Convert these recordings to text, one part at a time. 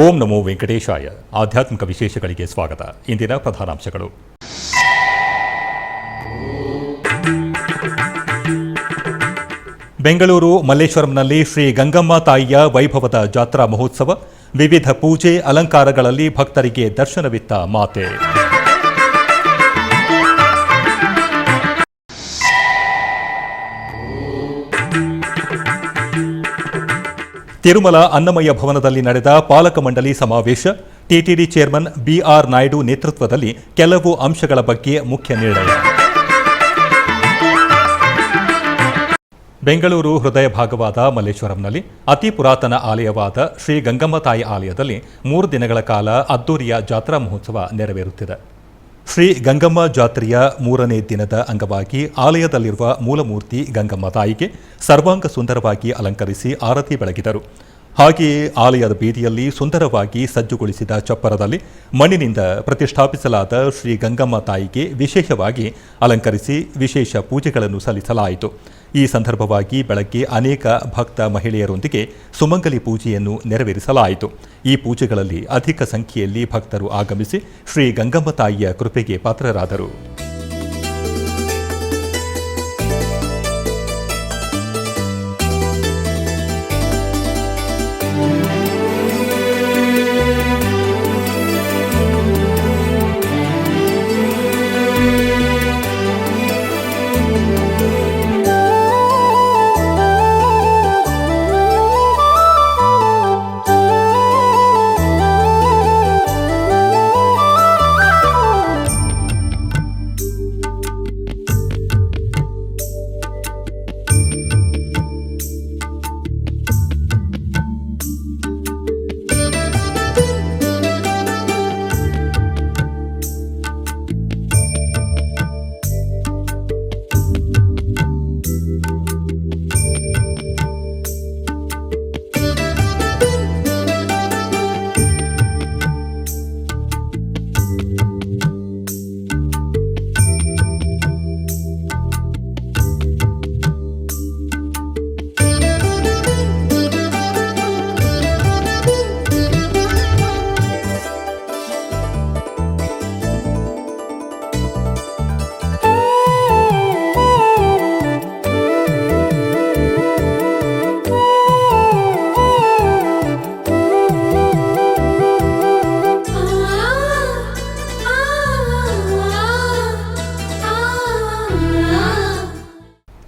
ಓಂ ನಮೋ ವೆಂಕಟೇಶಾಯ. ಆಧ್ಯಾತ್ಮಿಕ ವಿಶೇಷಗಳಿಗೆ ಸ್ವಾಗತ. ಇಂದಿನ ಪ್ರಧಾನಾಂಶಗಳು. ಬೆಂಗಳೂರು ಮಲ್ಲೇಶ್ವರಂನಲ್ಲಿ ಶ್ರೀ ಗಂಗಮ್ಮ ತಾಯಿಯ ವೈಭವದ ಜಾತ್ರಾ ಮಹೋತ್ಸವ. ವಿವಿಧ ಪೂಜೆ ಅಲಂಕಾರಗಳಲ್ಲಿ ಭಕ್ತರಿಗೆ ದರ್ಶನವಿತ್ತ ಮಾತೆ. ತಿರುಮಲ ಅನ್ನಮಯ್ಯ ಭವನದಲ್ಲಿ ನಡೆದ ಪಾಲಕ ಮಂಡಳಿ ಸಮಾವೇಶ. ಟಿಟಿಡಿ ಚೇರ್ಮನ್ ಬಿಆರ್ ನಾಯ್ಡು ನೇತೃತ್ವದಲ್ಲಿ ಕೆಲವು ಅಂಶಗಳ ಬಗ್ಗೆ ಮುಖ್ಯ ನಿರ್ಣಯ. ಬೆಂಗಳೂರು ಹೃದಯ ಭಾಗವಾದ ಮಲ್ಲೇಶ್ವರಂನಲ್ಲಿ ಅತಿ ಪುರಾತನ ಆಲಯವಾದ ಶ್ರೀ ಗಂಗಮ್ಮ ತಾಯಿ ಆಲಯದಲ್ಲಿ 3 ದಿನಗಳ ಕಾಲ ಅದ್ದೂರಿಯ ಜಾತ್ರಾ ಮಹೋತ್ಸವ ನೆರವೇರುತ್ತಿದೆ. ಶ್ರೀ ಗಂಗಮ್ಮ ಜಾತ್ರೆಯ 3ನೇ ದಿನದ ಅಂಗವಾಗಿ ಆಲಯದಲ್ಲಿರುವ ಮೂಲಮೂರ್ತಿ ಗಂಗಮ್ಮ ತಾಯಿಗೆ ಸರ್ವಾಂಗ ಸುಂದರವಾಗಿ ಅಲಂಕರಿಸಿ ಆರತಿ ಬೆಳಗಿದರು. ಹಾಗೆಯೇ ಆಲಯದ ಬೀದಿಯಲ್ಲಿ ಸುಂದರವಾಗಿ ಸಜ್ಜುಗೊಳಿಸಿದ ಚಪ್ಪರದಲ್ಲಿ ಮಣ್ಣಿನಿಂದ ಪ್ರತಿಷ್ಠಾಪಿಸಲಾದ ಶ್ರೀ ಗಂಗಮ್ಮ ತಾಯಿಗೆ ವಿಶೇಷವಾಗಿ ಅಲಂಕರಿಸಿ ವಿಶೇಷ ಪೂಜೆಗಳನ್ನು ಸಲ್ಲಿಸಲಾಯಿತು. ಈ ಸಂದರ್ಭವಾಗಿ ಬೆಳಗ್ಗೆ ಅನೇಕ ಭಕ್ತ ಮಹಿಳೆಯರೊಂದಿಗೆ ಸುಮಂಗಲಿ ಪೂಜೆಯನ್ನು ನೆರವೇರಿಸಲಾಯಿತು. ಈ ಪೂಜೆಗಳಲ್ಲಿ ಅಧಿಕ ಸಂಖ್ಯೆಯಲ್ಲಿ ಭಕ್ತರು ಆಗಮಿಸಿ ಶ್ರೀ ಗಂಗಮ್ಮ ತಾಯಿಯ ಕೃಪೆಗೆ ಪಾತ್ರರಾದರು.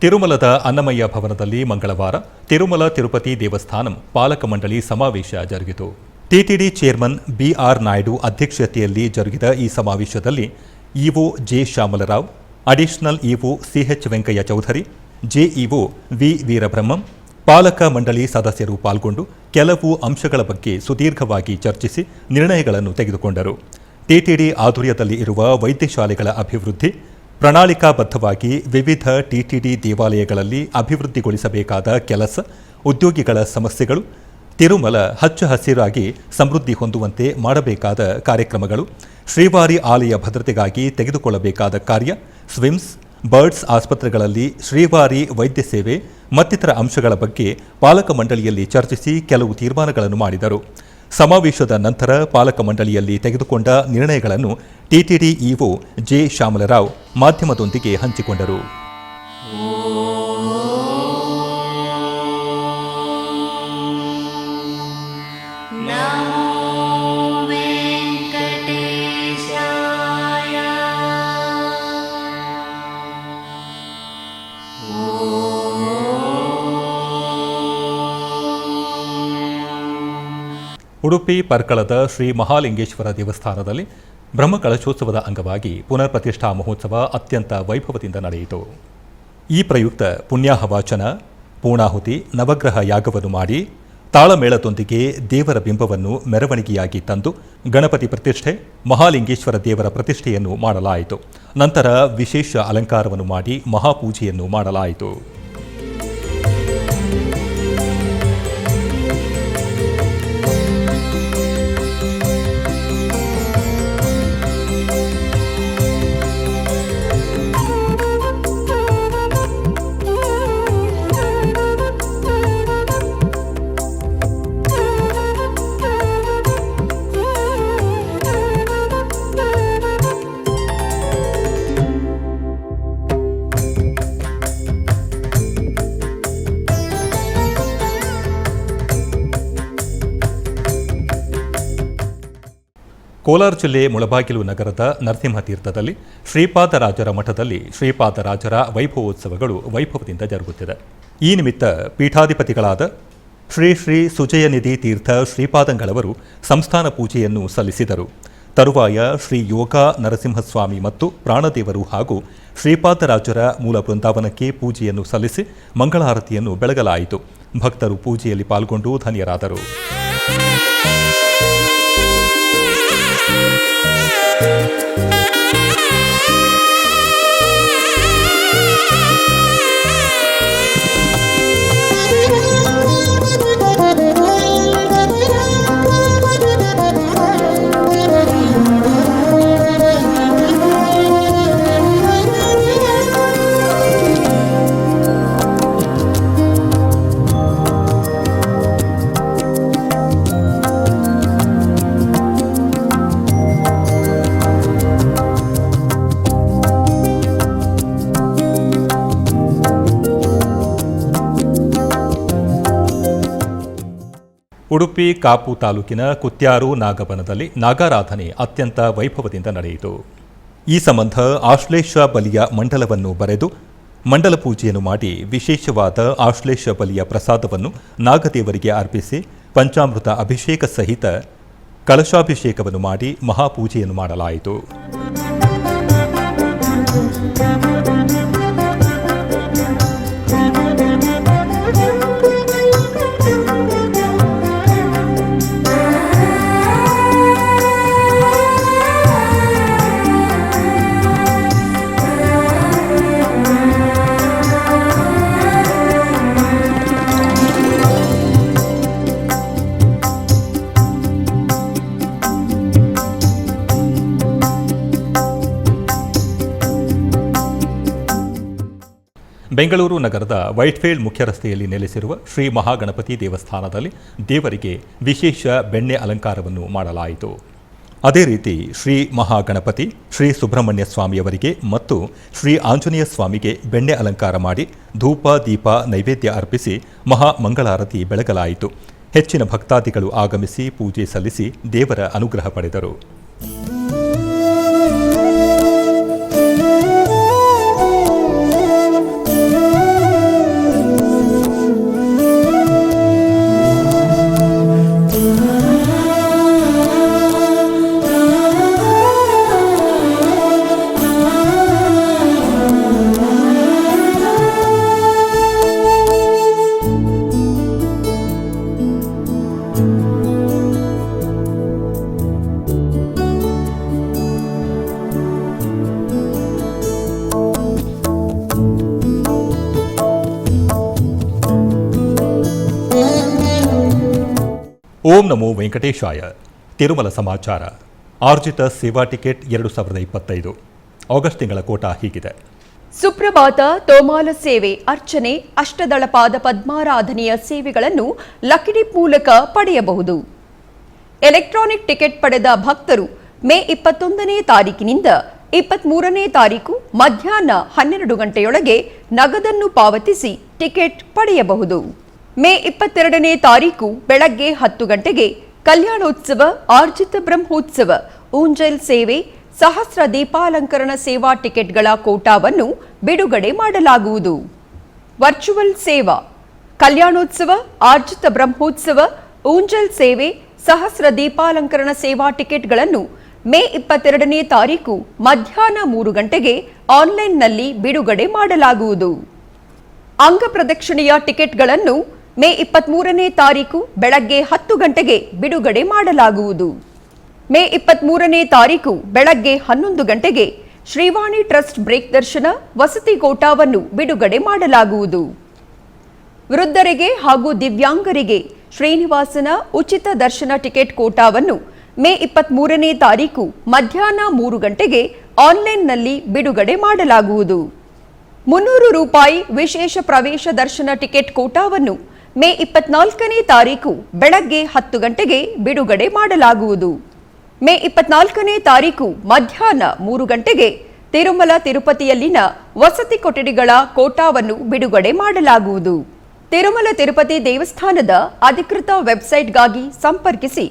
ತಿರುಮಲದ ಅನ್ನಮಯ್ಯ ಭವನದಲ್ಲಿ ಮಂಗಳವಾರ ತಿರುಮಲ ತಿರುಪತಿ ದೇವಸ್ಥಾನಂ ಪಾಲಕ ಮಂಡಳಿ ಸಮಾವೇಶ ಜರುಗಿತು. ಟಿಟಿಡಿ ಚೇರ್ಮನ್ ಬಿಆರ್ ನಾಯ್ಡು ಅಧ್ಯಕ್ಷತೆಯಲ್ಲಿ ಜರುಗಿದ ಈ ಸಮಾವೇಶದಲ್ಲಿ EO J Shyamala Rao, additional EO CH Venkaiah Chowdary, JEO V Veerabrahmam, ಪಾಲಕ ಮಂಡಳಿ ಸದಸ್ಯರು ಪಾಲ್ಗೊಂಡು ಕೆಲವು ಅಂಶಗಳ ಬಗ್ಗೆ ಸುದೀರ್ಘವಾಗಿ ಚರ್ಚಿಸಿ ನಿರ್ಣಯಗಳನ್ನು ತೆಗೆದುಕೊಂಡರು. ಟಿಟಿಡಿ ಆಧ್ವರ್ಯದಲ್ಲಿ ಇರುವ ವೈದ್ಯಶಾಲೆಗಳ ಅಭಿವೃದ್ಧಿ, ಪ್ರಣಾಳಿಕಾಬದ್ಧವಾಗಿ ವಿವಿಧ ಟಿಟಿಡಿ ದೇವಾಲಯಗಳಲ್ಲಿ ಅಭಿವೃದ್ಧಿಗೊಳಿಸಬೇಕಾದ ಕೆಲಸ, ಉದ್ಯೋಗಿಗಳ ಸಮಸ್ಯೆಗಳು, ತಿರುಮಲ ಹಚ್ಚ ಹಸಿರಾಗಿ ಸಮೃದ್ಧಿ ಹೊಂದುವಂತೆ ಮಾಡಬೇಕಾದ ಕಾರ್ಯಕ್ರಮಗಳು, ಶ್ರೀವಾರಿ ಆಲಯ ಭದ್ರತೆಗಾಗಿ ತೆಗೆದುಕೊಳ್ಳಬೇಕಾದ ಕಾರ್ಯ, ಸ್ವಿಮ್ಸ್, ಬರ್ಡ್ಸ್ ಆಸ್ಪತ್ರೆಗಳಲ್ಲಿ ಶ್ರೀವಾರಿ ವೈದ್ಯ ಸೇವೆ ಮತ್ತಿತರ ಅಂಶಗಳ ಬಗ್ಗೆ ಪಾಲಕ ಮಂಡಳಿಯಲ್ಲಿ ಚರ್ಚಿಸಿ ಕೆಲವು ತೀರ್ಮಾನಗಳನ್ನು ಮಾಡಿದರು. ಸಮಾವೇಶದ ನಂತರ ಪಾಲಕ ಮಂಡಳಿಯಲ್ಲಿ ತೆಗೆದುಕೊಂಡ ನಿರ್ಣಯಗಳನ್ನು ಟಿಟಿಡಿ ಇಒ ಜೆ ಶ್ಯಾಮಲರಾವ್ ಮಾಧ್ಯಮದೊಂದಿಗೆ ಹಂಚಿಕೊಂಡರು. ಉಡುಪಿ ಪರ್ಕಳದ ಶ್ರೀ ಮಹಾಲಿಂಗೇಶ್ವರ ದೇವಸ್ಥಾನದಲ್ಲಿ ಬ್ರಹ್ಮಕಳಶೋತ್ಸವದ ಅಂಗವಾಗಿ ಪುನರ್ ಪ್ರತಿಷ್ಠಾ ಮಹೋತ್ಸವ ಅತ್ಯಂತ ವೈಭವದಿಂದ ನಡೆಯಿತು. ಈ ಪ್ರಯುಕ್ತ ಪುಣ್ಯಾಹವಾಚನ, ಪೂರ್ಣಾಹುತಿ, ನವಗ್ರಹ ಯಾಗವನ್ನು ಮಾಡಿ ತಾಳಮೇಳದೊಂದಿಗೆ ದೇವರ ಬಿಂಬವನ್ನು ಮೆರವಣಿಗೆಯಾಗಿ ತಂದು ಗಣಪತಿ ಪ್ರತಿಷ್ಠೆ, ಮಹಾಲಿಂಗೇಶ್ವರ ದೇವರ ಪ್ರತಿಷ್ಠೆಯನ್ನು ಮಾಡಲಾಯಿತು. ನಂತರ ವಿಶೇಷ ಅಲಂಕಾರವನ್ನು ಮಾಡಿ ಮಹಾಪೂಜೆಯನ್ನು ಮಾಡಲಾಯಿತು. ಕೋಲಾರ ಜಿಲ್ಲೆ ಮುಳಬಾಗಿಲು ನಗರದ ನರಸಿಂಹತೀರ್ಥದಲ್ಲಿ ಶ್ರೀಪಾದರಾಜರ ಮಠದಲ್ಲಿ ಶ್ರೀಪಾದರಾಜರ ವೈಭವೋತ್ಸವಗಳು ವೈಭವದಿಂದ ಜರುಗುತ್ತಿದೆ. ಈ ನಿಮಿತ್ತ ಪೀಠಾಧಿಪತಿಗಳಾದ ಶ್ರೀ ಶ್ರೀ ಸುಜಯನಿಧಿ ತೀರ್ಥ ಶ್ರೀಪಾದಂಗಳವರು ಸಂಸ್ಥಾನ ಪೂಜೆಯನ್ನು ಸಲ್ಲಿಸಿದರು. ತರುವಾಯ ಶ್ರೀ ಯೋಗ ನರಸಿಂಹಸ್ವಾಮಿ ಮತ್ತು ಪ್ರಾಣದೇವರು ಹಾಗೂ ಶ್ರೀಪಾದರಾಜರ ಮೂಲ ಬೃಂದಾವನಕ್ಕೆ ಪೂಜೆಯನ್ನು ಸಲ್ಲಿಸಿ ಮಂಗಳಾರತಿಯನ್ನು ಬೆಳಗಲಾಯಿತು. ಭಕ್ತರು ಪೂಜೆಯಲ್ಲಿ ಪಾಲ್ಗೊಂಡು ಧನ್ಯರಾದರು. ಉಡುಪಿ ಕಾಪು ತಾಲೂಕಿನ ಕುತ್ಯಾರು ನಾಗಬನದಲ್ಲಿ ನಾಗಾರಾಧನೆ ಅತ್ಯಂತ ವೈಭವದಿಂದ ನಡೆಯಿತು. ಈ ಸಂಬಂಧ ಆಶ್ಲೇಷ ಬಲಿಯ ಮಂಡಲವನ್ನು ಬರೆದು ಮಂಡಲ ಪೂಜೆಯನ್ನು ಮಾಡಿ ವಿಶೇಷವಾದ ಆಶ್ಲೇಷ ಬಲಿಯ ಪ್ರಸಾದವನ್ನು ನಾಗದೇವರಿಗೆ ಅರ್ಪಿಸಿ ಪಂಚಾಮೃತ ಅಭಿಷೇಕ ಸಹಿತ ಕಳಶಾಭಿಷೇಕವನ್ನು ಮಾಡಿ ಮಹಾಪೂಜೆಯನ್ನು ಮಾಡಲಾಯಿತು. ಬೆಂಗಳೂರು ನಗರದ ವೈಟ್ಫೀಲ್ಡ್ ಮುಖ್ಯ ರಸ್ತೆಯಲ್ಲಿ ನೆಲೆಸಿರುವ ಶ್ರೀ ಮಹಾಗಣಪತಿ ದೇವಸ್ಥಾನದಲ್ಲಿ ದೇವರಿಗೆ ವಿಶೇಷ ಬೆಣ್ಣೆ ಅಲಂಕಾರವನ್ನು ಮಾಡಲಾಯಿತು. ಅದೇ ರೀತಿ ಶ್ರೀ ಮಹಾಗಣಪತಿ, ಶ್ರೀ ಸುಬ್ರಹ್ಮಣ್ಯ ಸ್ವಾಮಿಯವರಿಗೆ ಮತ್ತು ಶ್ರೀ ಆಂಜನೇಯ ಸ್ವಾಮಿಗೆ ಬೆಣ್ಣೆ ಅಲಂಕಾರ ಮಾಡಿ ಧೂಪ ದೀಪ ನೈವೇದ್ಯ ಅರ್ಪಿಸಿ ಮಹಾ ಮಂಗಳಾರತಿ ಬೆಳಗಲಾಯಿತು. ಹೆಚ್ಚಿನ ಭಕ್ತಾದಿಗಳು ಆಗಮಿಸಿ ಪೂಜೆ ಸಲ್ಲಿಸಿ ದೇವರ ಅನುಗ್ರಹ ಪಡೆದರು. ಓಂ ನಮೋ ವೆಂಕಟೇಶಾಯ. ತಿರುಮಲ ಸಮಾಚಾರ. ಆರ್ಜಿತ ಸೇವಾ ಟಿಕೆಟ್ 2025 ಆಗಸ್ಟ್ ತಿಂಗಳ ಕೋಟಾ ಹೀಗಿದೆ. ಸುಪ್ರಭಾತ, ತೋಮಾಲ ಸೇವೆ, ಅರ್ಚನೆ, ಅಷ್ಟದಳ ಪಾದ ಪದ್ಮಾರಾಧನೆಯ ಸೇವೆಗಳನ್ನು ಲಕ್ಕಿ ಮೂಲಕ ಪಡೆಯಬಹುದು. ಎಲೆಕ್ಟ್ರಾನಿಕ್ ಟಿಕೆಟ್ ಪಡೆದ ಭಕ್ತರು ಮೇ 21ನೇ ತಾರೀಕಿನಿಂದ 23ನೇ ತಾರೀಕು ಮಧ್ಯಾಹ್ನ 12 ಗಂಟೆಯೊಳಗೆ ನಗದನ್ನು ಪಾವತಿಸಿ ಟಿಕೆಟ್ ಪಡೆಯಬಹುದು. ಮೇ 22ನೇ ತಾರೀಕು ಬೆಳಗ್ಗೆ 10 ಗಂಟೆಗೆ ಕಲ್ಯಾಣೋತ್ಸವ, ಆರ್ಜಿತ ಬ್ರಹ್ಮೋತ್ಸವ, ಊಂಜಲ್ ಸೇವೆ, ಸಹಸ್ರ ದೀಪಾಲಂಕರಣ ಸೇವಾ ಟಿಕೆಟ್ಗಳ ಕೋಟಾವನ್ನು ಬಿಡುಗಡೆ ಮಾಡಲಾಗುವುದು. ವರ್ಚುವಲ್ ಸೇವಾ, ಕಲ್ಯಾಣೋತ್ಸವ, ಆರ್ಜಿತ ಬ್ರಹ್ಮೋತ್ಸವ, ಊಂಜಲ್ ಸೇವೆ, ಸಹಸ್ರ ದೀಪಾಲಂಕರಣ ಸೇವಾ ಟಿಕೆಟ್ಗಳನ್ನು ಮೇ 22ನೇ ತಾರೀಕು ಮಧ್ಯಾಹ್ನ 3 ಗಂಟೆಗೆ ಆನ್ಲೈನ್ನಲ್ಲಿ ಬಿಡುಗಡೆ ಮಾಡಲಾಗುವುದು. ಅಂಗ ಪ್ರದಕ್ಷಿಣೆಯ ಟಿಕೆಟ್ಗಳನ್ನು ಮೇ 23ನೇ ತಾರೀಕು ಬೆಳಗ್ಗೆ 10 ಗಂಟೆಗೆ ಬಿಡುಗಡೆ ಮಾಡಲಾಗುವುದು. ಮೇ 23ನೇ ತಾರೀಕು ಬೆಳಗ್ಗೆ 11 ಗಂಟೆಗೆ ಶ್ರೀವಾಣಿ ಟ್ರಸ್ಟ್ ಬ್ರೇಕ್ ದರ್ಶನ ವಸತಿ ಕೋಟಾವನ್ನು ಬಿಡುಗಡೆ ಮಾಡಲಾಗುವುದು. ವೃದ್ಧರಿಗೆ ಹಾಗೂ ದಿವ್ಯಾಂಗರಿಗೆ ಶ್ರೀನಿವಾಸನ ಉಚಿತ ದರ್ಶನ ಟಿಕೆಟ್ ಕೋಟಾವನ್ನು ಮೇ 23ನೇ ತಾರೀಕು ಮಧ್ಯಾಹ್ನ 3 ಗಂಟೆಗೆ ಆನ್ಲೈನ್ನಲ್ಲಿ ಬಿಡುಗಡೆ ಮಾಡಲಾಗುವುದು. 300 ರೂಪಾಯಿ ವಿಶೇಷ ಪ್ರವೇಶ ದರ್ಶನ ಟಿಕೆಟ್ ಕೋಟಾವನ್ನು ಮೇ 24ನೇ ತಾರೀಕು ಬೆಳಗ್ಗೆ 10 ಗಂಟೆಗೆ ಬಿಡುಗಡೆ ಮಾಡಲಾಗುವುದು. ಮೇ 24ನೇ ತಾರೀಕು ಮಧ್ಯಾಹ್ನ 3 ಗಂಟೆಗೆ ತಿರುಮಲ ತಿರುಪತಿಯಲ್ಲಿನ ವಸತಿ ಕೊಠಡಿಗಳ ಕೋಟಾವನ್ನು ಬಿಡುಗಡೆ ಮಾಡಲಾಗುವುದು. ತಿರುಮಲ ತಿರುಪತಿ ದೇವಸ್ಥಾನದ ಅಧಿಕೃತ ವೆಬ್ಸೈಟ್ಗಾಗಿ ಸಂಪರ್ಕಿಸಿ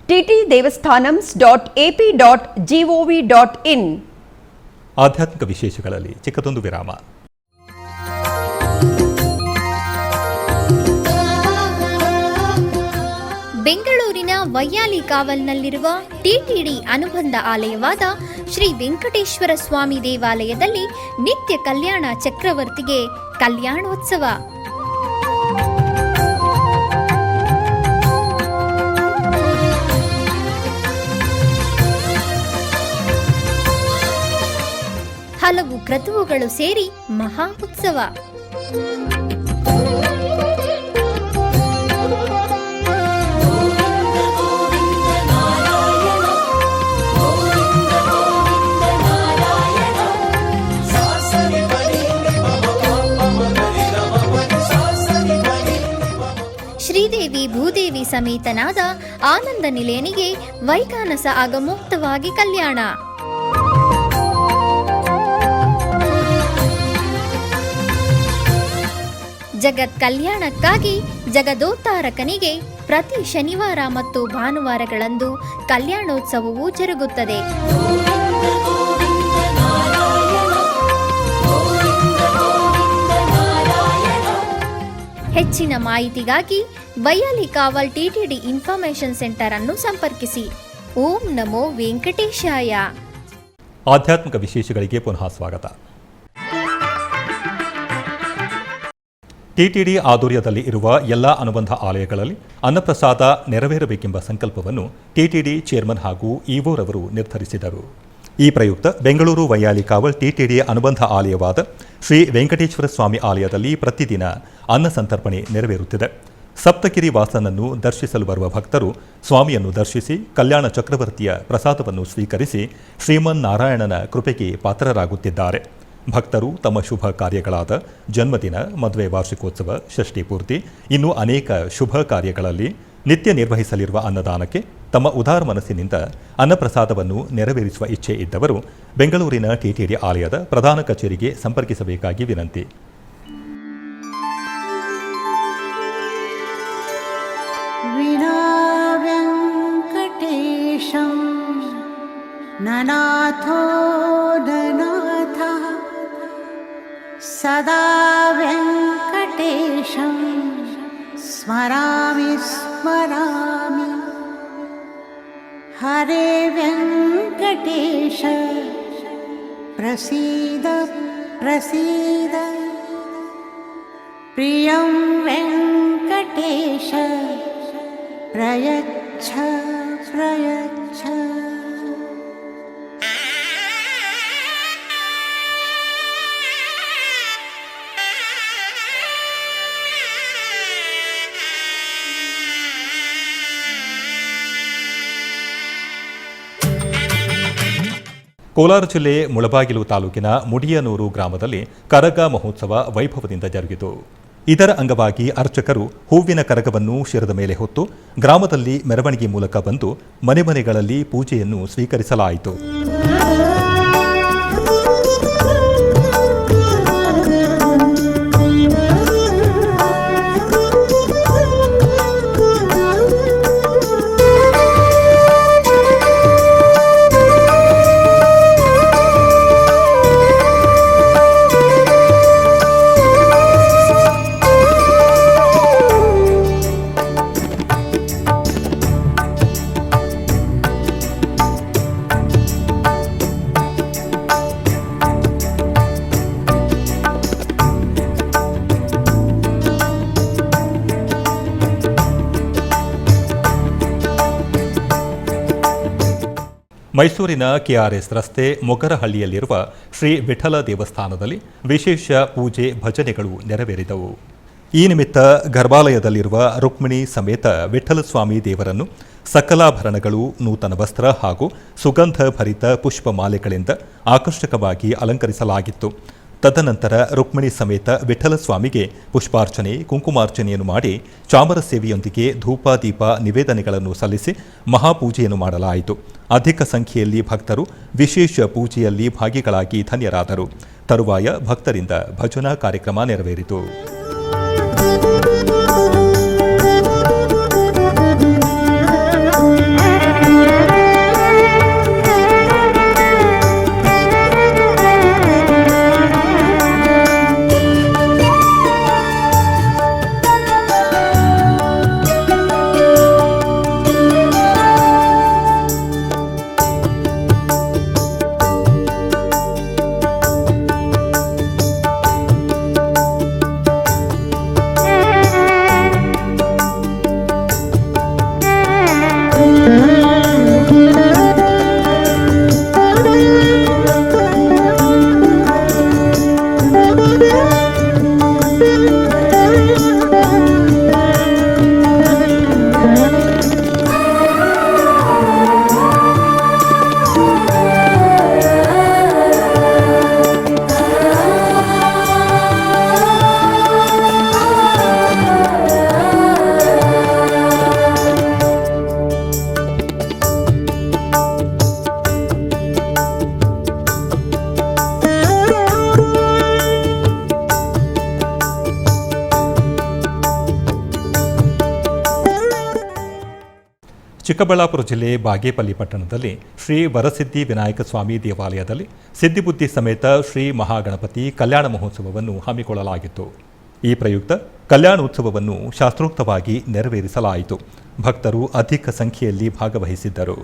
ttdevasthanams.ap.gov.in. ಆಧ್ಯಾತ್ಮಿಕ ವಿಶೇಷಗಳಲ್ಲಿ ಚಿಕ್ಕದೊಂದು ವಿರಾಮ. ಬೆಂಗಳೂರಿನ ವೈಯಾಲಿ ಕಾವಲ್ನಲ್ಲಿರುವ ಟಿಟಿಡಿ ಅನುಬಂಧ ಆಲಯವಾದ ಶ್ರೀ ವೆಂಕಟೇಶ್ವರ ಸ್ವಾಮಿ ದೇವಾಲಯದಲ್ಲಿ ನಿತ್ಯ ಕಲ್ಯಾಣ ಚಕ್ರವರ್ತಿಗೆ ಕಲ್ಯಾಣೋತ್ಸವ. ಹಲವು ಕ್ರತುವುಗಳು ಸೇರಿ ಮಹಾ ಉತ್ಸವ. ಶ್ರೀದೇವಿ ಭೂದೇವಿ ಸಮೇತನಾದ ಆನಂದ ನಿಲಯನಿಗೆ ವೈಖಾನಸ ಆಗಮೋಕ್ತವಾಗಿ ಕಲ್ಯಾಣ. ಜಗತ್ ಕಲ್ಯಾಣಕ್ಕಾಗಿ ಜಗದೋತ್ತಾರಕನಿಗೆ ಪ್ರತಿ ಶನಿವಾರ ಮತ್ತು ಭಾನುವಾರಗಳಂದು ಕಲ್ಯಾಣೋತ್ಸವವು ಜರುಗುತ್ತದೆ. ಹೆಚ್ಚಿನ ಮಾಹಿತಿಗಾಗಿ ವೈಯಾಲಿ ಕಾವಲ್ ಟಿಟಿಡಿ ಇನ್ಫಾರ್ಮೇಶನ್ ಸೆಂಟರ್ ಅನ್ನು ಸಂಪರ್ಕಿಸಿ. ಓಂ ನಮೋ ವೆಂಕಟೇಶಾಯ. ಆಧ್ಯಾತ್ಮಿಕ ವಿಶೇಷಗಳಿಗೆ ಪುನಃ ಸ್ವಾಗತ. ಟಿಟಿಡಿ ಆಧ್ವರ್ಯದಲ್ಲಿ ಇರುವ ಎಲ್ಲ ಅನುಬಂಧ ಆಲಯಗಳಲ್ಲಿ ಅನ್ನಪ್ರಸಾದ ನೆರವೇರಬೇಕೆಂಬ ಸಂಕಲ್ಪವನ್ನು ಟಿಟಿಡಿ ಚೇರ್ಮನ್ ಹಾಗೂ ಇಒರವರು ನಿರ್ಧರಿಸಿದರು. ಈ ಪ್ರಯುಕ್ತ ಬೆಂಗಳೂರು ವೈಯಾಲಿ ಕಾವಲ್ ಟಿಟಿಡಿ ಅನುಬಂಧ ಆಲಯವಾದ ಶ್ರೀ ವೆಂಕಟೇಶ್ವರ ಸ್ವಾಮಿ ಆಲಯದಲ್ಲಿ ಪ್ರತಿದಿನ ಅನ್ನ ಸಂತರ್ಪಣೆ ನೆರವೇರುತ್ತಿದೆ. ಸಪ್ತಗಿರಿ ವಾಸನನ್ನು ದರ್ಶಿಸಲು ಬರುವ ಭಕ್ತರು ಸ್ವಾಮಿಯನ್ನು ದರ್ಶಿಸಿ ಕಲ್ಯಾಣ ಚಕ್ರವರ್ತಿಯ ಪ್ರಸಾದವನ್ನು ಸ್ವೀಕರಿಸಿ ಶ್ರೀಮನ್ನಾರಾಯಣನ ಕೃಪೆಗೆ ಪಾತ್ರರಾಗುತ್ತಿದ್ದಾರೆ. ಭಕ್ತರು ತಮ್ಮ ಶುಭ ಕಾರ್ಯಗಳಾದ ಜನ್ಮದಿನ, ಮದುವೆ ವಾರ್ಷಿಕೋತ್ಸವ, ಷಷ್ಠಿ ಪೂರ್ತಿ, ಇನ್ನೂ ಅನೇಕ ಶುಭ ಕಾರ್ಯಗಳಲ್ಲಿ ನಿತ್ಯ ನಿರ್ವಹಿಸಲಿರುವ ಅನ್ನದಾನಕ್ಕೆ ತಮ್ಮ ಉದಾರ ಮನಸ್ಸಿನಿಂದ ಅನ್ನಪ್ರಸಾದವನ್ನು ನೆರವೇರಿಸುವ ಇಚ್ಛೆ ಇದ್ದವರು ಬೆಂಗಳೂರಿನ ಟಿಟಿಡಿ ಆಲಯದ ಪ್ರಧಾನ ಕಚೇರಿಗೆ ಸಂಪರ್ಕಿಸಬೇಕಾಗಿ ವಿನಂತಿ. ನನಾಥೋ ನನಾಥ ಸದಾ ವೆಂಕಟೇಶಂ ಸ್ಮರಾಮಿ ಸ್ಮರಾಮಿ. ಹರೇ ವೆಂಕಟೇಶ ಪ್ರಸೀದ ಪ್ರಸೀದ. ಪ್ರಿಯಂ ವೆಂಕಟೇಶ ಪ್ರಯಚ್ಛ ಪ್ರಯಚ್ಛ. ಕೋಲಾರ ಜಿಲ್ಲೆ ಮುಳಬಾಗಿಲು ತಾಲೂಕಿನ ಮುಡಿಯನೂರು ಗ್ರಾಮದಲ್ಲಿ ಕರಗ ಮಹೋತ್ಸವ ವೈಭವದಿಂದ ಜರುಗಿತು. ಇದರ ಅಂಗವಾಗಿ ಅರ್ಚಕರು ಹೂವಿನ ಕರಗವನ್ನು ಶಿರದ ಮೇಲೆ ಹೊತ್ತು ಗ್ರಾಮದಲ್ಲಿ ಮೆರವಣಿಗೆ ಮೂಲಕ ಬಂದು ಮನೆ ಮನೆಗಳಲ್ಲಿ ಪೂಜೆಯನ್ನು ಸ್ವೀಕರಿಸಲಾಯಿತು. ಮೈಸೂರಿನ ಕೆಆರ್ಎಸ್ ರಸ್ತೆ ಮೊಗರಹಳ್ಳಿಯಲ್ಲಿರುವ ಶ್ರೀ ವಿಠಲ ದೇವಸ್ಥಾನದಲ್ಲಿ ವಿಶೇಷ ಪೂಜೆ ಭಜನೆಗಳು ನೆರವೇರಿದವು. ಈ ನಿಮಿತ್ತ ಗರ್ಭಾಲಯದಲ್ಲಿರುವ ರುಕ್ಮಿಣಿ ಸಮೇತ ವಿಠಲಸ್ವಾಮಿ ದೇವರನ್ನು ಸಕಲಾಭರಣಗಳು, ನೂತನ ವಸ್ತ್ರ ಹಾಗೂ ಸುಗಂಧ ಭರಿತ ಪುಷ್ಪಮಾಲೆಗಳಿಂದ ಆಕರ್ಷಕವಾಗಿ ಅಲಂಕರಿಸಲಾಗಿತ್ತು. ತದನಂತರ ರುಕ್ಮಿಣಿ ಸಮೇತ ವಿಠಲಸ್ವಾಮಿಗೆ ಪುಷ್ಪಾರ್ಚನೆ, ಕುಂಕುಮಾರ್ಚನೆಯನ್ನು ಮಾಡಿ ಚಾಮರ ಸೇವೆಯೊಂದಿಗೆ ಧೂಪ ದೀಪ ನಿವೇದನೆಗಳನ್ನು ಸಲ್ಲಿಸಿ ಮಹಾಪೂಜೆಯನ್ನು ಮಾಡಲಾಯಿತು. ಅಧಿಕ ಸಂಖ್ಯೆಯಲ್ಲಿ ಭಕ್ತರು ವಿಶೇಷ ಪೂಜೆಯಲ್ಲಿ ಭಾಗಿಗಳಾಗಿ ಧನ್ಯರಾದರು. ತರುವಾಯ ಭಕ್ತರಿಂದ ಭಜನಾ ಕಾರ್ಯಕ್ರಮ ನೆರವೇರಿತು. ಚಿಕ್ಕಬಳ್ಳಾಪುರ ಜಿಲ್ಲೆ ಬಾಗೇಪಲ್ಲಿ ಪಟ್ಟಣದಲ್ಲಿ ಶ್ರೀ ವರಸಿದ್ಧಿ ವಿನಾಯಕ ಸ್ವಾಮಿ ದೇವಾಲಯದಲ್ಲಿ ಸಿದ್ಧಿಬುದ್ಧಿ ಸಮೇತ ಶ್ರೀ ಮಹಾಗಣಪತಿ ಕಲ್ಯಾಣ ಮಹೋತ್ಸವವನ್ನು ಹಮ್ಮಿಕೊಳ್ಳಲಾಗಿತ್ತು. ಈ ಪ್ರಯುಕ್ತ ಕಲ್ಯಾಣೋತ್ಸವವನ್ನು ಶಾಸ್ತ್ರೋಕ್ತವಾಗಿ ನೆರವೇರಿಸಲಾಯಿತು. ಭಕ್ತರು ಅಧಿಕ ಸಂಖ್ಯೆಯಲ್ಲಿ ಭಾಗವಹಿಸಿದ್ದರು.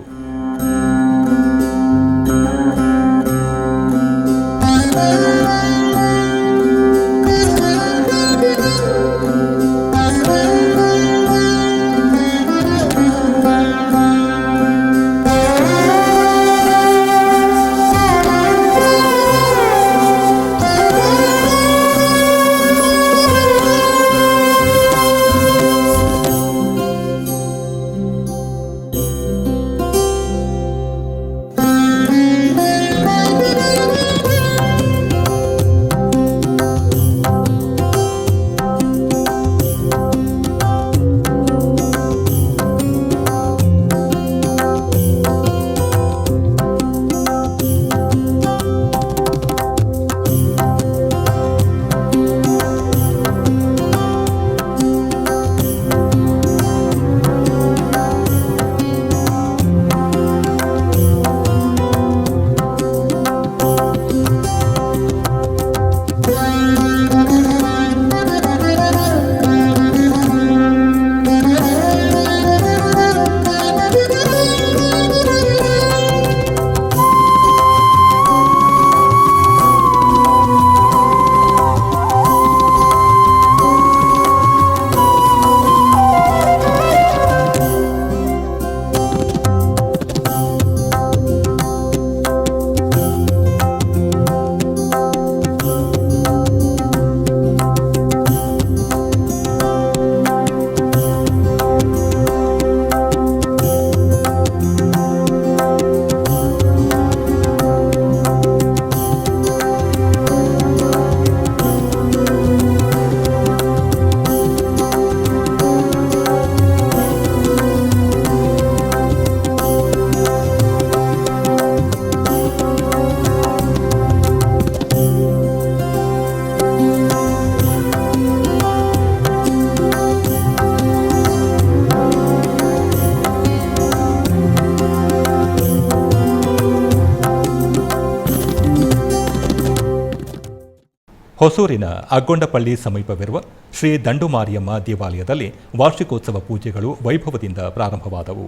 ಹೊಸೂರಿನ ಅಗ್ಗೊಂಡಪಳ್ಳಿ ಸಮೀಪವಿರುವ ಶ್ರೀ ದಂಡುಮಾರಿಯಮ್ಮ ದೇವಾಲಯದಲ್ಲಿ ವಾರ್ಷಿಕೋತ್ಸವ ಪೂಜೆಗಳು ವೈಭವದಿಂದ ಪ್ರಾರಂಭವಾದವು.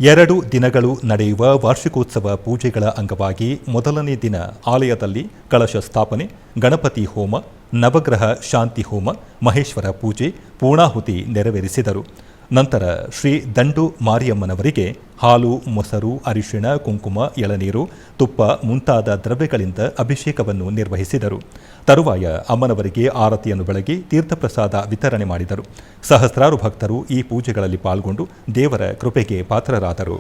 2 ದಿನಗಳು ನಡೆಯುವ ವಾರ್ಷಿಕೋತ್ಸವ ಪೂಜೆಗಳ ಅಂಗವಾಗಿ ಮೊದಲನೇ ದಿನ ಆಲಯದಲ್ಲಿ ಕಳಶ ಸ್ಥಾಪನೆ, ಗಣಪತಿ ಹೋಮ, ನವಗ್ರಹ ಶಾಂತಿ ಹೋಮ, ಮಹೇಶ್ವರ ಪೂಜೆ, ಪೂರ್ಣಾಹುತಿ ನೆರವೇರಿಸಿದರು. ನಂತರ ಶ್ರೀ ದಂಡು ಮಾರಿಯಮ್ಮನವರಿಗೆ ಹಾಲು, ಮೊಸರು, ಅರಿಶಿಣ, ಕುಂಕುಮ, ಎಳನೀರು, ತುಪ್ಪ ಮುಂತಾದ ದ್ರವ್ಯಗಳಿಂದ ಅಭಿಷೇಕವನ್ನು ನಿರ್ವಹಿಸಿದರು. ತರುವಾಯ ಅಮ್ಮನವರಿಗೆ ಆರತಿಯನ್ನು ಬೆಳಗಿ ತೀರ್ಥಪ್ರಸಾದ ವಿತರಣೆ ಮಾಡಿದರು. ಸಹಸ್ರಾರು ಭಕ್ತರು ಈ ಪೂಜೆಗಳಲ್ಲಿ ಪಾಲ್ಗೊಂಡು ದೇವರ ಕೃಪೆಗೆ ಪಾತ್ರರಾದರು.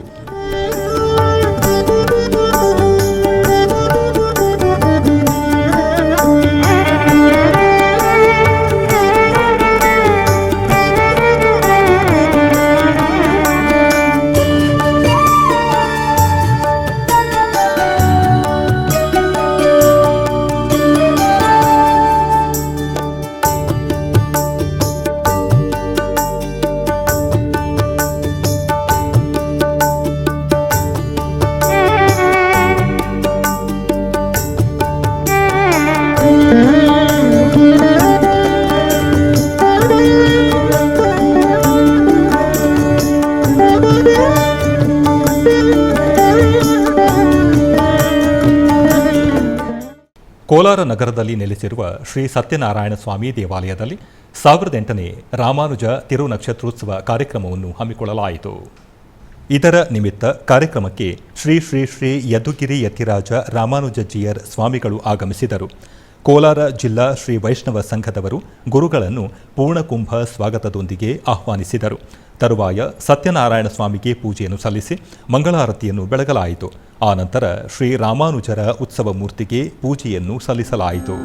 ಕೋಲಾರ ನಗರದಲ್ಲಿ ನೆಲೆಸಿರುವ ಶ್ರೀ ಸತ್ಯನಾರಾಯಣ ಸ್ವಾಮಿ ದೇವಾಲಯದಲ್ಲಿ 1008ನೇ ರಾಮಾನುಜ ತಿರುನಕ್ಷತ್ರೋತ್ಸವ ಕಾರ್ಯಕ್ರಮವನ್ನು ಹಮ್ಮಿಕೊಳ್ಳಲಾಯಿತು. ಇದರ ನಿಮಿತ್ತ ಕಾರ್ಯಕ್ರಮಕ್ಕೆ ಶ್ರೀ ಶ್ರೀ ಶ್ರೀ ಯದುಗಿರಿ ಯತಿರಾಜ ರಾಮಾನುಜಜಿಯರ್ ಸ್ವಾಮಿಗಳು ಆಗಮಿಸಿದರು. ಕೋಲಾರ ಜಿಲ್ಲಾ ಶ್ರೀ ವೈಷ್ಣವ ಸಂಘದವರು ಗುರುಗಳನ್ನು ಪೂರ್ಣಕುಂಭ ಸ್ವಾಗತದೊಂದಿಗೆ ಆಹ್ವಾನಿಸಿದರು. ತರುವಾಯ ಸತ್ಯನಾರಾಯಣ ಸ್ವಾಮಿಗೆ ಪೂಜೆಯನ್ನು ಸಲ್ಲಿಸಿ ಮಂಗಳಾರತಿಯನ್ನು ಬೆಳಗಲಾಯಿತು. ಆನಂತರ ಶ್ರೀ ರಾಮಾನುಜರ ಉತ್ಸವ ಮೂರ್ತಿಗೆ ಪೂಜೆಯನ್ನು ಸಲ್ಲಿಸಲಾಯಿತು.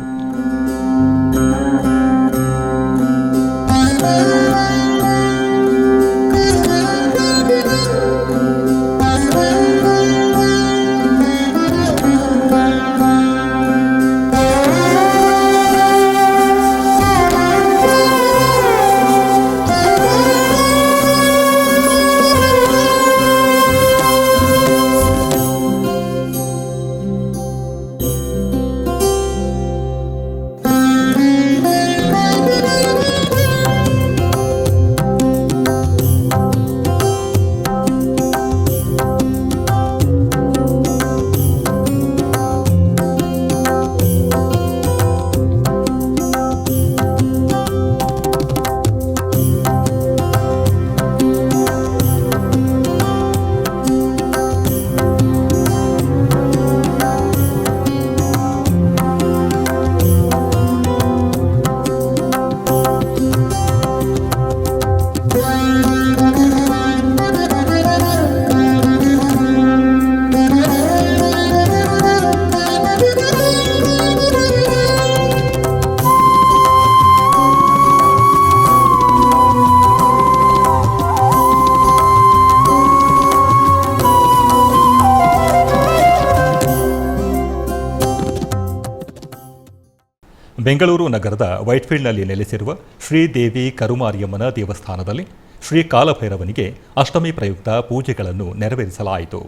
ಬೆಂಗಳೂರು ನಗರದ ವೈಟ್ಫೀಲ್ಡ್ನಲ್ಲಿ ನೆಲೆಸಿರುವ ಶ್ರೀದೇವಿ ಕರುಮಾರಿಯಮ್ಮನ ದೇವಸ್ಥಾನದಲ್ಲಿ ಶ್ರೀ ಕಾಲಭೈರವನಿಗೆ ಅಷ್ಟಮಿ ಪ್ರಯುಕ್ತ ಪೂಜೆಗಳನ್ನು ನೆರವೇರಿಸಲಾಯಿತು.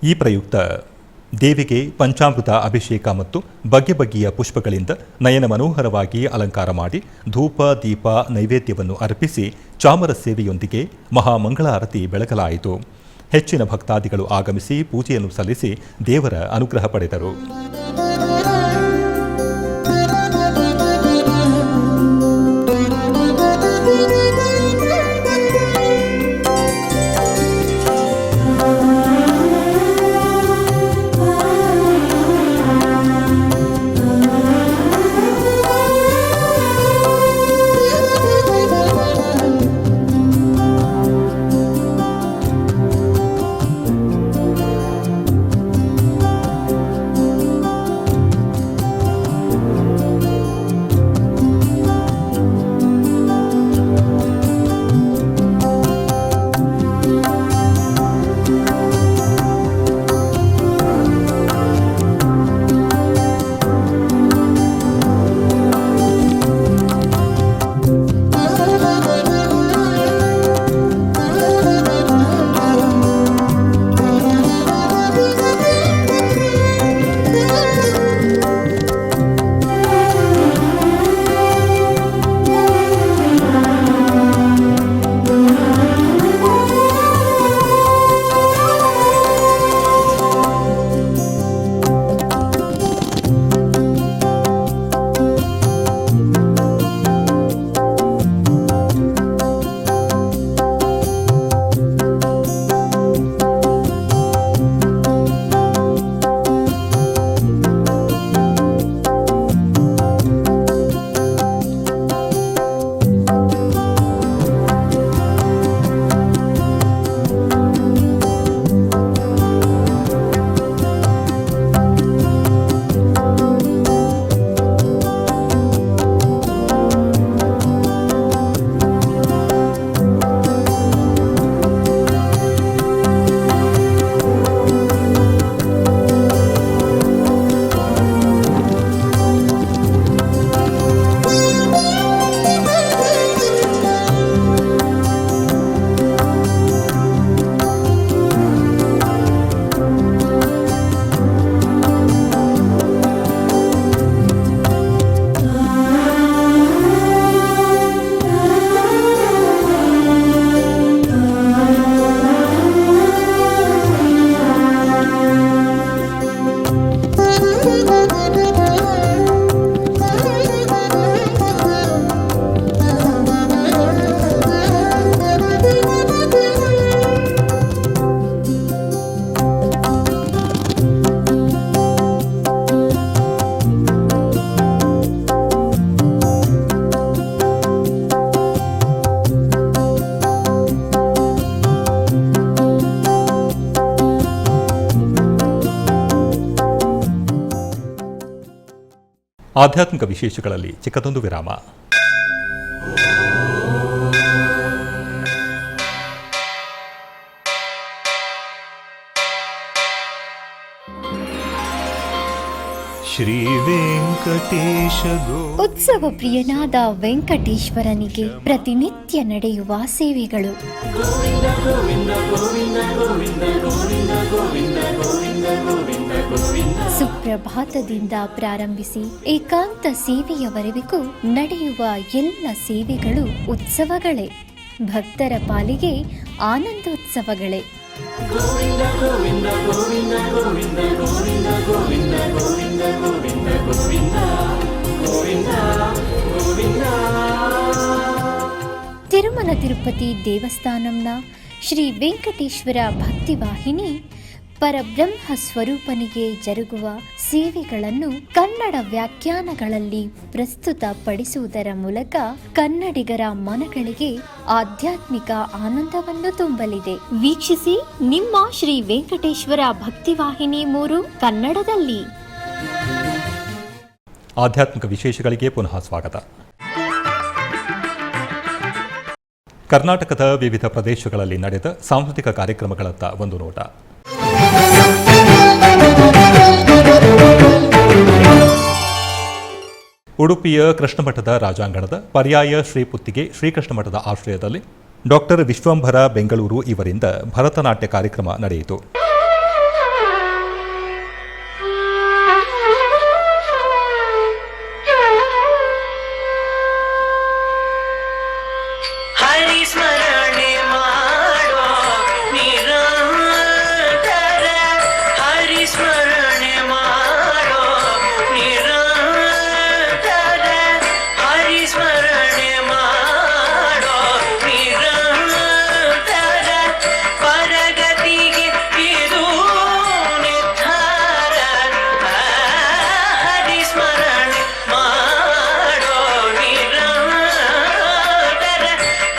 ಈ ಪ್ರಯುಕ್ತ ದೇವಿಗೆ ಪಂಚಾಮೃತ ಅಭಿಷೇಕ ಮತ್ತು ಬಗೆ ಬಗೆಯ ಪುಷ್ಪಗಳಿಂದ ನಯನ ಮನೋಹರವಾಗಿ ಅಲಂಕಾರ ಮಾಡಿ ಧೂಪ ದೀಪ ನೈವೇದ್ಯವನ್ನು ಅರ್ಪಿಸಿ ಚಾಮರ ಸೇವೆಯೊಂದಿಗೆ ಮಹಾಮಂಗಳಾರತಿ ಬೆಳಗಲಾಯಿತು. ಹೆಚ್ಚಿನ ಭಕ್ತಾದಿಗಳು ಆಗಮಿಸಿ ಪೂಜೆಯನ್ನು ಸಲ್ಲಿಸಿ ದೇವರ ಅನುಗ್ರಹ ಪಡೆದರು. ಆಧ್ಯಾತ್ಮಿಕ ವಿಶೇಷಗಳಲ್ಲಿ ಚಿಕ್ಕದೊಂದು ವಿರಾಮ. ಶ್ರೀ ವೆಂಕಟೇಶ ಉತ್ಸವ ಪ್ರಿಯನಾದ ವೆಂಕಟೇಶ್ವರನಿಗೆ ಪ್ರತಿನಿತ್ಯ ನಡೆಯುವ ಸೇವೆಗಳು. ಸುಪ್ರಭಾತದಿಂದ ಪ್ರಾರಂಭಿಸಿ ಏಕಾಂತ ಸೇವೆಯವರೆಗೂ ನಡೆಯುವ ಎಲ್ಲ ಸೇವೆಗಳು ಉತ್ಸವಗಳೇ. ಭಕ್ತರ ಪಾಲಿಗೆ ಆನಂದೋತ್ಸವಗಳೇ. ತಿರುಮಲ ತಿರುಪತಿ ದೇವಸ್ಥಾನಂನ ಶ್ರೀ ವೆಂಕಟೇಶ್ವರ ಭಕ್ತಿವಾಹಿನಿ ಪರಬ್ರಹ್ಮ ಸ್ವರೂಪನಿಗೆ ಜರುಗುವ ಸೇವೆಗಳನ್ನು ಕನ್ನಡ ವ್ಯಾಖ್ಯಾನಗಳಲ್ಲಿ ಪ್ರಸ್ತುತಪಡಿಸುವುದರ ಮೂಲಕ ಕನ್ನಡಿಗರ ಮನಗಳಿಗೆ ಆಧ್ಯಾತ್ಮಿಕ ಆನಂದವನ್ನು ತುಂಬಲಿದೆ. ವೀಕ್ಷಿಸಿ ನಿಮ್ಮ ಶ್ರೀ ವೆಂಕಟೇಶ್ವರ ಭಕ್ತಿವಾಹಿನಿ 3 ಕನ್ನಡದಲ್ಲಿ. ಆಧ್ಯಾತ್ಮಿಕ ವಿಶೇಷಗಳಿಗೆ ಪುನಃ ಸ್ವಾಗತ. ಕರ್ನಾಟಕದ ವಿವಿಧ ಪ್ರದೇಶಗಳಲ್ಲಿ ನಡೆದ ಸಾಂಸ್ಕೃತಿಕ ಕಾರ್ಯಕ್ರಮಗಳತ್ತ ಒಂದು ನೋಟ. ಉಡುಪಿಯ ಕೃಷ್ಣಮಠದ ರಾಜಾಂಗಣದ ಪರ್ಯಾಯ ಶ್ರೀಪುತ್ತಿಗೆ ಶ್ರೀಕೃಷ್ಣಮಠದ ಆಶ್ರಯದಲ್ಲಿ ಡಾಕ್ಟರ್ ವಿಶ್ವಂಭರ ಬೆಂಗಳೂರು ಇವರಿಂದ ಭರತನಾಟ್ಯ ಕಾರ್ಯಕ್ರಮ ನಡೆಯಿತು. ಹರಿಸ್ಮರಣೆ ಮಾಡೋ ನಿರಂತರ, ಹರಿಸ್ಮರಣೆ ಮಾಡೋ ನಿರಂತರ, ಹರಿಸ್ಮರಣೆ ಮಾಡೋ ನಿರಂತರ, ಪರಗತಿಗೆ ಇದು ನಿರ್ಧಾರ. ಹರಿಸ್ಮರಣೆ ಮಾಡೋ ನಿರಂತರ,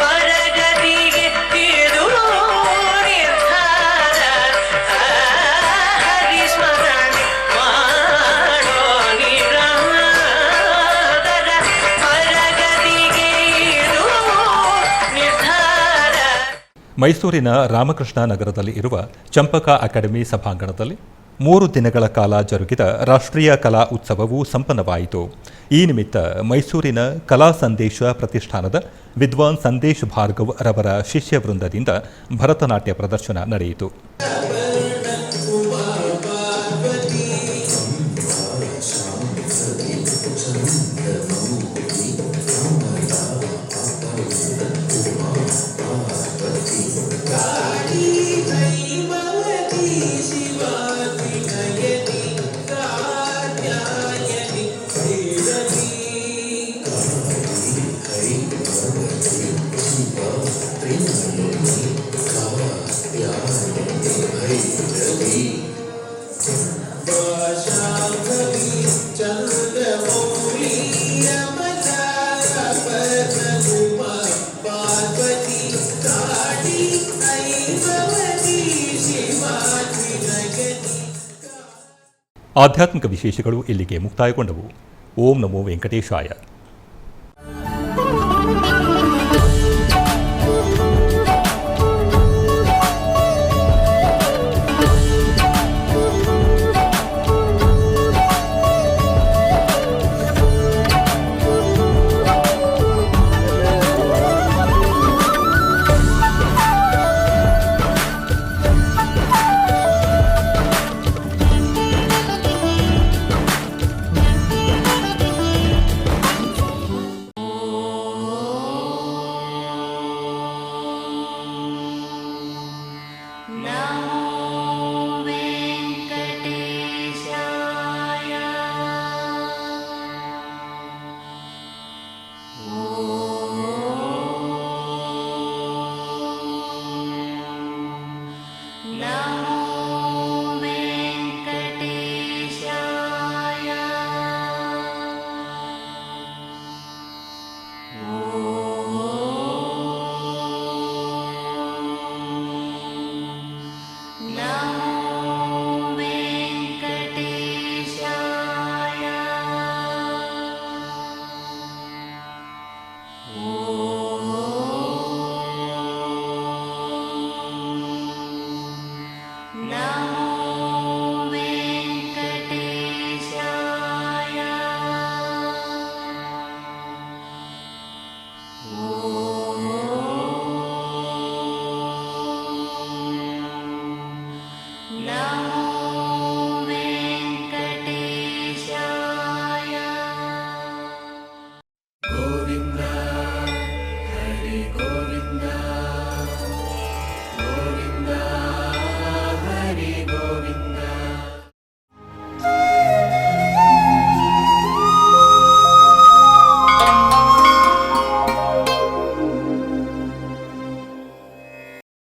ಪರಗತಿಗೆ ಇದು ನಿರ್ಧಾರ. ಹರಿಸ್ಮರಣೆ ಮಾಡೋ ನಿರಂತರ, ಪರಗತಿಗೆ ಇದು ನಿರ್ಧಾರ. ಮೈಸೂರಿನ ರಾಮಕೃಷ್ಣ ನಗರದಲ್ಲಿ ಇರುವ ಚಂಪಕ ಅಕಾಡೆಮಿ ಸಭಾಂಗಣದಲ್ಲಿ 3 ದಿನಗಳ ಕಾಲ ಜರುಗಿದ ರಾಷ್ಟ್ರೀಯ ಕಲಾ ಉತ್ಸವವು ಸಂಪನ್ನವಾಯಿತು. ಈ ನಿಮಿತ್ತ ಮೈಸೂರಿನ ಕಲಾ ಸಂದೇಶ ಪ್ರತಿಷ್ಠಾನದ ವಿದ್ವಾನ್ ಸಂದೇಶ್ ಭಾರ್ಗವ್ ರವರ ಶಿಷ್ಯ ವೃಂದದಿಂದ ಭರತನಾಟ್ಯ ಪ್ರದರ್ಶನ ನಡೆಯಿತು. ಆಧ್ಯಾತ್ಮಿಕ ವಿಶೇಷಗಳು ಇಲ್ಲಿಗೆ ಮುಕ್ತಾಯಗೊಂಡವು. ಓಂ ನಮೋ ವೆಂಕಟೇಶಾಯ.